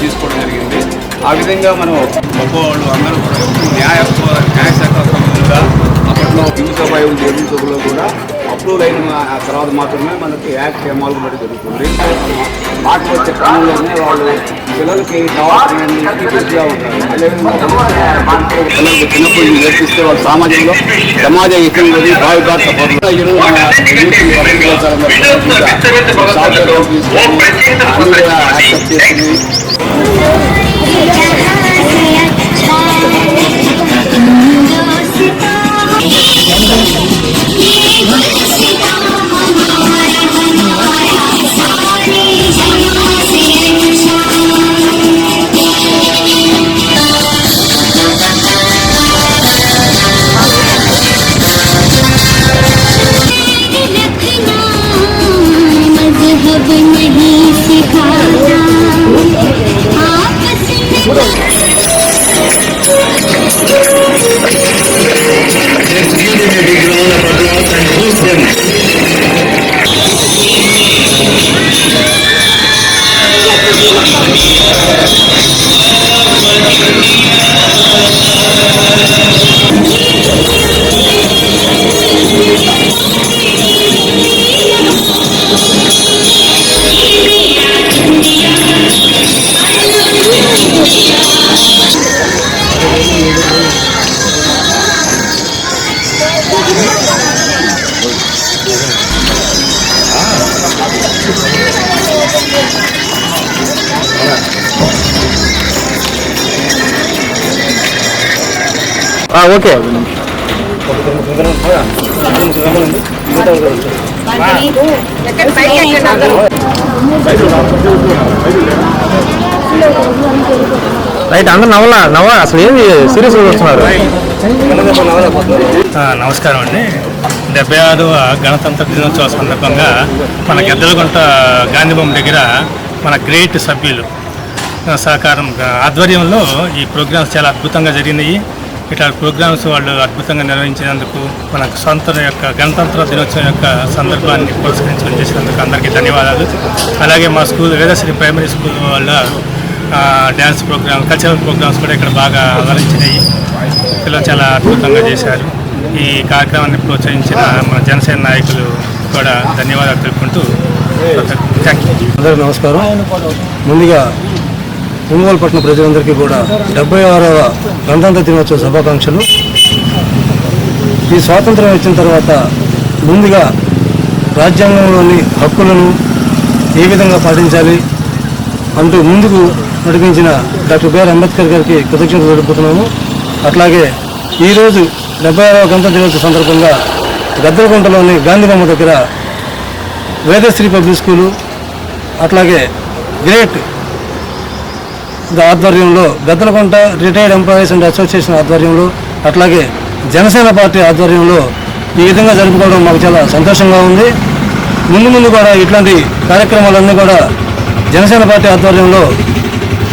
తీసుకోవడం జరిగింది. ఆ విధంగా మనం గొప్పవాళ్ళు అందరూ కూడా న్యాయశాఖ సంబంధంగా అప్పట్లో హిందూ సభ జర్మన్ సభలో కూడా అప్రూవల్ అయిన తర్వాత మాత్రమే మనకి యాక్ట్ అమలు కూడా జరుగుతుంది. మాటలు వచ్చే క్రమంలోనే వాళ్ళు పిల్లలకి కావాల్సినవి పూర్తిగా ఉంటారు. పిల్లలకి చిన్నప్పుడు నేర్పిస్తే వాళ్ళు సమాజ హితంలోని భావికార్త పనులు సాఫ్ట్వేర్ తీసుకొని అన్ని కూడా యాక్సెప్ట్ చేసుకుని ఓకే రైట్. అందరూ నవ్వలా అసలు ఏమి సీరియస్ వస్తున్నారు. నమస్కారం అండి. 76వ గణతంత్ర దినోత్సవ సందర్భంగా మన గద్దలగుంట గాంధీబొమ్మ దగ్గర మన గ్రేట్ సభ్యులు సహకారం ఆధ్వర్యంలో ఈ ప్రోగ్రామ్స్ చాలా అద్భుతంగా జరిగినాయి. ఇట్లా ప్రోగ్రామ్స్ వాళ్ళు అద్భుతంగా నిర్వహించినందుకు మనకు గణతంత్ర దినోత్సవం యొక్క సందర్భాన్ని పురస్కరించడం చేసినందుకు అందరికీ ధన్యవాదాలు. అలాగే మా స్కూల్ వేదశ్రీ ప్రైమరీ స్కూల్ వాళ్ళ డ్యాన్స్ ప్రోగ్రామ్, కల్చరల్ ప్రోగ్రామ్స్ కూడా ఇక్కడ బాగా ఆదరించినాయి. పిల్లలు చాలా అద్భుతంగా చేశారు. ఈ కార్యక్రమాన్ని ప్రోత్సహించిన మన జనసేన నాయకులు కూడా ధన్యవాదాలు తెలుపుకుంటూ థ్యాంక్ యూ. అందరికీ నమస్కారం. ముందుగా ఒంగోలు పట్టణ ప్రజలందరికీ కూడా 76వ గణతంత్ర దినోత్సవ శుభాకాంక్షలు. ఈ స్వాతంత్రం వచ్చిన తర్వాత ముందుగా రాజ్యాంగంలోని హక్కులను ఏ విధంగా పాటించాలి అంటూ ముందుకు నడిపించిన డాక్టర్ బిఆర్ అంబేద్కర్ గారికి కృతజ్ఞతలు తెలుపుతున్నాము. అట్లాగే ఈరోజు 76వ గణతంత్ర దినోత్సవ సందర్భంగా గద్దలగుంటలోని గాంధీబొమ్మ దగ్గర వేదశ్రీ పబ్లిక్ స్కూలు, అట్లాగే గ్రేట్ ఆధ్వర్యంలో Gaddalagunta retired employees and association ఆధ్వర్యంలో, అట్లాగే జనసేన పార్టీ ఆధ్వర్యంలో ఈ విధంగా జరుపుకోవడం మాకు చాలా సంతోషంగా ఉంది. ముందు కూడా ఇట్లాంటి కార్యక్రమాలన్నీ కూడా జనసేన పార్టీ ఆధ్వర్యంలో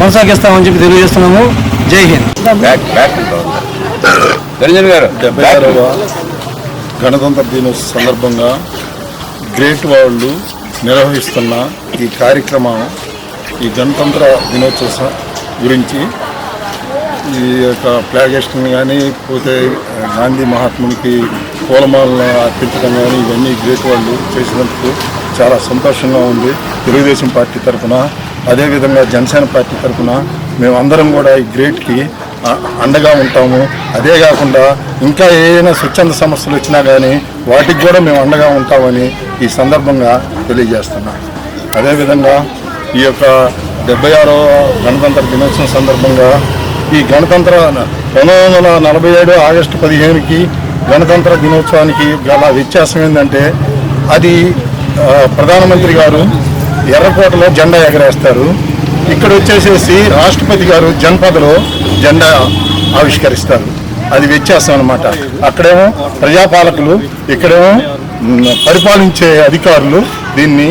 కొనసాగిస్తామని చెప్పి తెలియజేస్తున్నాము. జై హింద్. 76వ గణతంత్ర దినోత్సవ సందర్భంగా గ్రేట్ వాళ్ళు నిర్వహిస్తున్న ఈ కార్యక్రమం, ఈ గణతంత్ర దినోత్సవం గురించి ఈ యొక్క ఫ్లాగేషన్ కానీ, పోతే గాంధీ మహాత్మునికి పూలమాలను అర్పించడం కానీ, ఇవన్నీ గ్రేట్ వాళ్ళు చేసినందుకు చాలా సంతోషంగా ఉంది. తెలుగుదేశం పార్టీ తరఫున, అదేవిధంగా జనసేన పార్టీ తరఫున మేమందరం కూడా ఈ గ్రేట్కి అండగా ఉంటాము. అదే కాకుండా ఇంకా ఏదైనా స్వచ్ఛంద సమస్యలు వచ్చినా కానీ వాటికి కూడా మేము అండగా ఉంటామని ఈ సందర్భంగా తెలియజేస్తున్నాం. అదేవిధంగా ఈ యొక్క 76వ గణతంత్ర దినోత్సవం సందర్భంగా ఈ గణతంత్ర 1947 ఆగస్టు 15కి గణతంత్ర దినోత్సవానికి గల వ్యత్యాసం ఏంటంటే, అది ప్రధానమంత్రి గారు ఎర్రకోటలో జెండా ఎగరేస్తారు, ఇక్కడ వచ్చేసేసి రాష్ట్రపతి గారు జనపదలో జెండా ఆవిష్కరిస్తారు. అది వ్యత్యాసం అన్నమాట. అక్కడేమో ప్రజాపాలకులు, ఇక్కడేమో పరిపాలించే అధికారులు. దీన్ని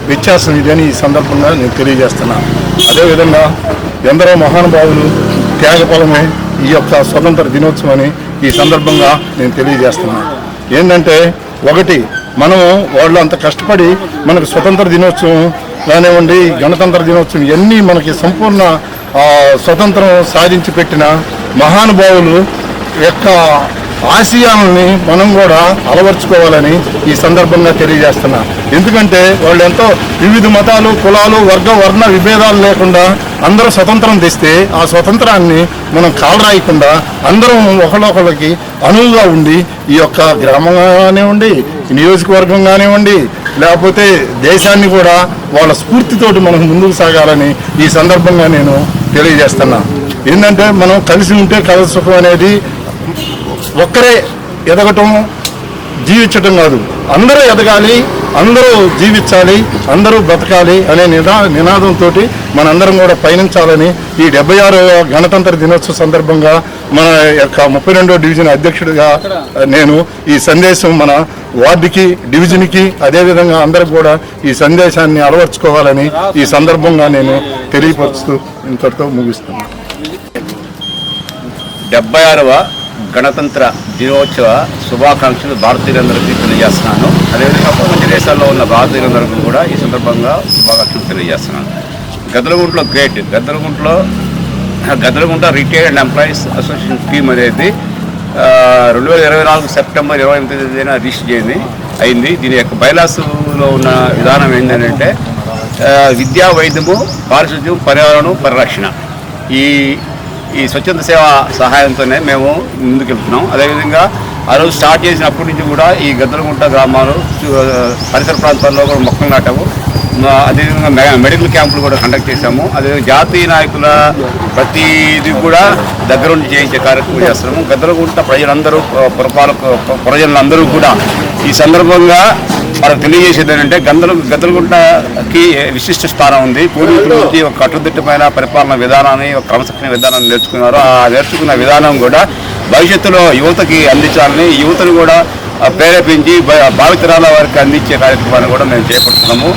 వ్యత్యాసం ఇదని ఈ సందర్భంగా నేను తెలియజేస్తున్నాను. అదేవిధంగా ఎందరో మహానుభావులు త్యాగఫలమే ఈ యొక్క స్వతంత్ర దినోత్సవాన్ని ఈ సందర్భంగా నేను తెలియజేస్తున్నాను. ఏంటంటే, ఒకటి, మనము వాళ్ళు అంత కష్టపడి మనకు స్వతంత్ర దినోత్సవం కానివ్వండి, గణతంత్ర దినోత్సవం ఇవన్నీ మనకి సంపూర్ణ స్వతంత్రం సాధించి పెట్టిన మహానుభావులు యొక్క ఆశయాలని మనం కూడా అలవర్చుకోవాలని ఈ సందర్భంగా తెలియజేస్తున్నా. ఎందుకంటే వాళ్ళు ఎంతో వివిధ మతాలు, కులాలు, వర్ణ విభేదాలు లేకుండా అందరూ స్వతంత్రం తెస్తే ఆ స్వతంత్రాన్ని మనం కాలరాయకుండా అందరం ఒకళ్ళొకళ్ళకి అనువుగా ఉండి ఈ యొక్క గ్రామం కానివ్వండి, నియోజకవర్గం కానివ్వండి, లేకపోతే దేశాన్ని కూడా వాళ్ళ స్ఫూర్తితోటి మనం ముందుకు సాగాలని ఈ సందర్భంగా నేను తెలియజేస్తున్నా. ఏంటంటే మనం కలిసి ఉంటే కలిసి సుఖం అనేది ఒక్కరే ఎదగటం జీవించటం కాదు, అందరూ ఎదగాలి, అందరూ జీవించాలి, అందరూ బ్రతకాలి అనే నినాదంతో మనందరం కూడా పయనించాలని ఈ 76వ గణతంత్ర దినోత్సవ సందర్భంగా మన యొక్క 32వ డివిజన్ అధ్యక్షుడిగా నేను ఈ సందేశం మన వార్డుకి, డివిజన్కి, అదేవిధంగా అందరికి కూడా ఈ సందేశాన్ని అలవర్చుకోవాలని ఈ సందర్భంగా నేను తెలియపరుస్తూ ఇంతటితో ముగిస్తున్నాను. 76వ గణతంత్ర దినోత్సవ శుభాకాంక్షలు భారతీయులందరికీ తెలియజేస్తున్నాను. అదేవిధంగా ప్రపంచ దేశాల్లో ఉన్న భారతీయులందరికీ కూడా ఈ సందర్భంగా శుభాకాంక్షలు తెలియజేస్తున్నాను. గద్దలగుంటలో Gaddalagunta retired and employees association scheme అనేది 2024 సెప్టెంబర్ 28న రిజిస్టర్ అయింది. దీని యొక్క బైలాస్లో ఉన్న విధానం ఏంటంటే విద్యా, వైద్యము, పారిశుద్ధ్యం, పర్యావరణం, పరిరక్షణ ఈ స్వచ్ఛంద సేవ సహాయంతోనే మేము ముందుకెళ్తున్నాం. అదేవిధంగా ఆ రోజు స్టార్ట్ చేసినప్పటి నుంచి కూడా ఈ గద్దలగుంట గ్రామాలు పరిసర ప్రాంతాల్లో కూడా మొక్కలు నాటాము. అదేవిధంగా మెడికల్ క్యాంపులు కూడా కండక్ట్ చేశాము. అదేవిధంగా జాతీయ నాయకుల ప్రతిదీ కూడా దగ్గరుండి చేయించే కార్యక్రమం చేస్తున్నాము. గద్దలగుంట ప్రజలందరూ కూడా ఈ సందర్భంగా వాళ్ళకి తెలియజేసేది ఏంటంటే గద్దలగుంటకి విశిష్ట స్థానం ఉంది. పూర్వీకుల నుంచి ఒక కట్టుదిట్టమైన పరిపాలన విధానాన్ని, ఒక క్రమశిక్షణ విధానాన్ని నేర్చుకున్నారు. ఆ నేర్చుకున్న విధానం కూడా భవిష్యత్తులో యువతకి అందించాలని, యువతను కూడా ప్రేరేపించి భావితరాల వారికి అందించే కార్యక్రమాన్ని కూడా మేము చేపడుతున్నాము.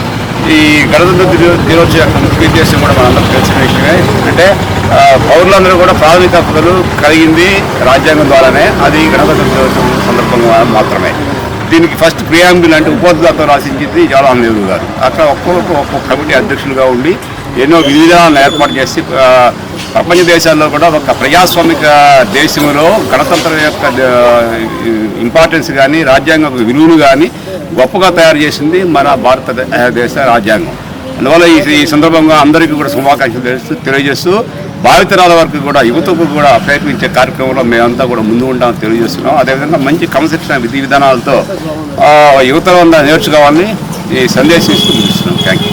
ఈ గణతంత్ర దినోత్సవం యొక్క ముఖ్య ఉద్దేశం కూడా మనందరూ తెలిసిన విషయమే. అంటే పౌరులందరూ కూడా ప్రాథమిక హక్కులు కలిగింది రాజ్యాంగం ద్వారానే, అది గణతంత్ర దినోత్సవం సందర్భంగా మాత్రమే. దీనికి ఫస్ట్ ప్రియాంబుల్ అంటే ఉపోద్ఘాతం రాసించింది జవహర్లాల్ నెహ్రూ గారు. అక్కడ ఒక్కొక్క కమిటీ అధ్యక్షులుగా ఉండి ఎన్నో విధానాలను ఏర్పాటు చేసి ప్రపంచ దేశాల్లో కూడా ఒక ప్రజాస్వామిక దేశంలో గణతంత్రం యొక్క ఇంపార్టెన్స్ కానీ, రాజ్యాంగ విలువలు కానీ గొప్పగా తయారు చేసింది మన భారతదేశ రాజ్యాంగం. అందువల్ల ఈ సందర్భంగా అందరికీ కూడా శుభాకాంక్షలు తెలియజేస్తూ భావితరాల వరకు కూడా యువతకు కూడా ప్రయత్నించే కార్యక్రమంలో మేమంతా కూడా ముందు ఉంటామని తెలియజేస్తున్నాం. అదేవిధంగా మంచి క్రమశిక్షణ విధి విధానాలతో యువతలో నేర్చుకోవాలని ఈ సందేశం ఇస్తూ ముగిస్తున్నాం. Thank you.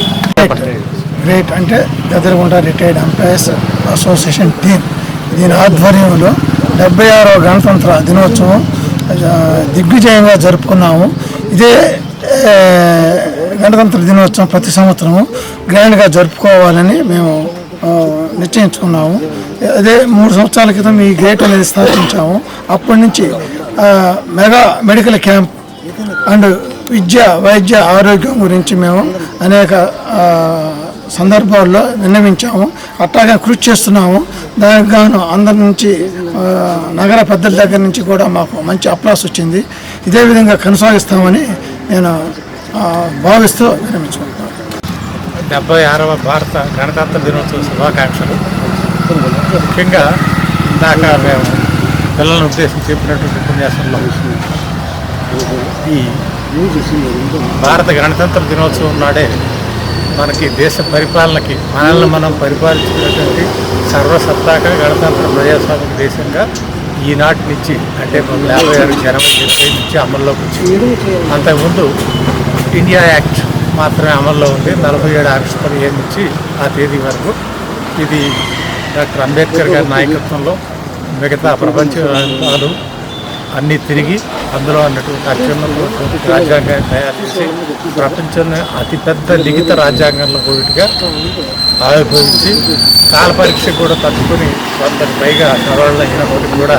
గ్రేట్ అంటే Gaddalagunta retired employees association team, దీని ఆధ్వర్యంలో 76వ గణతంత్ర దినోత్సవం దిగ్విజయంగా జరుపుకున్నాము. ఇదే గణతంత్ర దినోత్సవం ప్రతి సంవత్సరము గ్రాండ్గా జరుపుకోవాలని మేము నిశ్చయించుకున్నాము. అదే 3 సంవత్సరాల క్రితం ఈ గేట్ అనేది స్థాపించాము. అప్పటి నుంచి మెగా మెడికల్ క్యాంప్ అండ్ విద్య, వైద్య, ఆరోగ్యం గురించి మేము అనేక సందర్భాల్లో విన్నవించాము. అట్లాగే కృషి చేస్తున్నాము. దానికి గాను అందరి నుంచి, నగర పెద్దల దగ్గర నుంచి కూడా మాకు మంచి అప్లాస్ వచ్చింది. ఇదే విధంగా కొనసాగిస్తామని నేను భావిస్తూ విరమించుకుంటున్నాను. 76వ భారత గణతంత్ర దినోత్సవ శుభాకాంక్షలు. ముఖ్యంగా ఇందాక మేము పిల్లలను ఉద్దేశించి చెప్పినటువంటి ఉపన్యాసంలో ఈ భారత గణతంత్ర దినోత్సవం నాడే మనకి దేశ పరిపాలనకి మనల్ని మనం పరిపాలించుకున్నటువంటి సర్వసత్తాక గణతంత్ర ప్రజాస్వామిక దేశంగా ఈనాటి నుంచి అంటే 56 జనవరి 20 నుంచి అమల్లోకి వచ్చింది. అంతకుముందు ఇండియా యాక్ట్ మాత్రమే అమల్లో ఉంది. 47 ఆగస్టు 15 నుంచి ఆ తేదీ వరకు. ఇది డాక్టర్ అంబేద్కర్ గారి నాయకత్వంలో మిగతా ప్రపంచ రాజ్యాలు అన్నీ తిరిగి అందులో అన్నటువంటి అత్యున్నత రాజ్యాంగాన్ని తయారు చేసి ప్రపంచంలో అతిపెద్ద లిఖిత రాజ్యాంగంలో ఒకటిగా ఆవిర్భవించి కాల పరీక్ష కూడా తట్టుకుని 100కి పైగా సవరణలైనప్పటికీ కూడా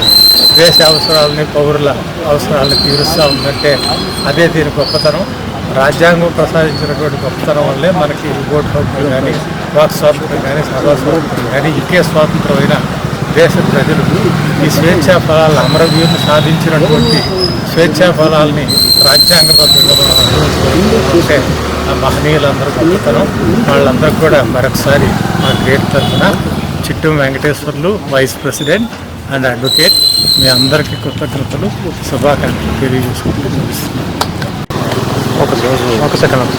దేశ అవసరాలని, పౌరుల అవసరాలను తీరుస్తూ ఉందంటే అదే దీని గొప్పతనం. రాజ్యాంగం ప్రసాదించినటువంటి గొప్పతనం వల్లే మనకి ఓటు హక్కు కానీ, వాక్ స్వాతంత్రం కానీ, సభా స్వాతంత్రం కానీ, ఇంకే స్వాతంత్రమైన దేశ ప్రజలు ఈ స్వేచ్ఛా ఫలాలను అమరవీరులు సాధించినటువంటి స్వేచ్ఛా ఫలాల్ని రాజ్యాంగబద్ధంగా అంటే ఆ మహనీయులందరూ గొప్పతనం వాళ్ళందరూ కూడా మరొకసారి మా గ్రేట్ తరఫున Chittam Venkateswarlu vice president and advocate మీ అందరికీ కృతజ్ఞతలు శుభాకాంక్షలు తెలియజేసుకుంటూ చూపిస్తున్నాను. ఒక సెకండ్.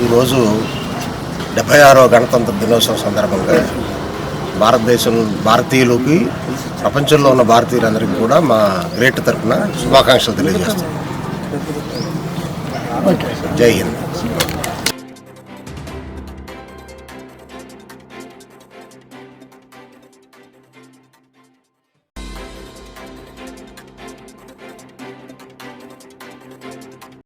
ఈరోజు 76వ గణతంత్ర దినోత్సవం సందర్భంగా భారతీయులకి ప్రపంచంలో ఉన్న భారతీయులందరికీ కూడా మా గ్రేట్ తరఫున శుభాకాంక్షలు తెలియజేస్తాం. జై హింద్.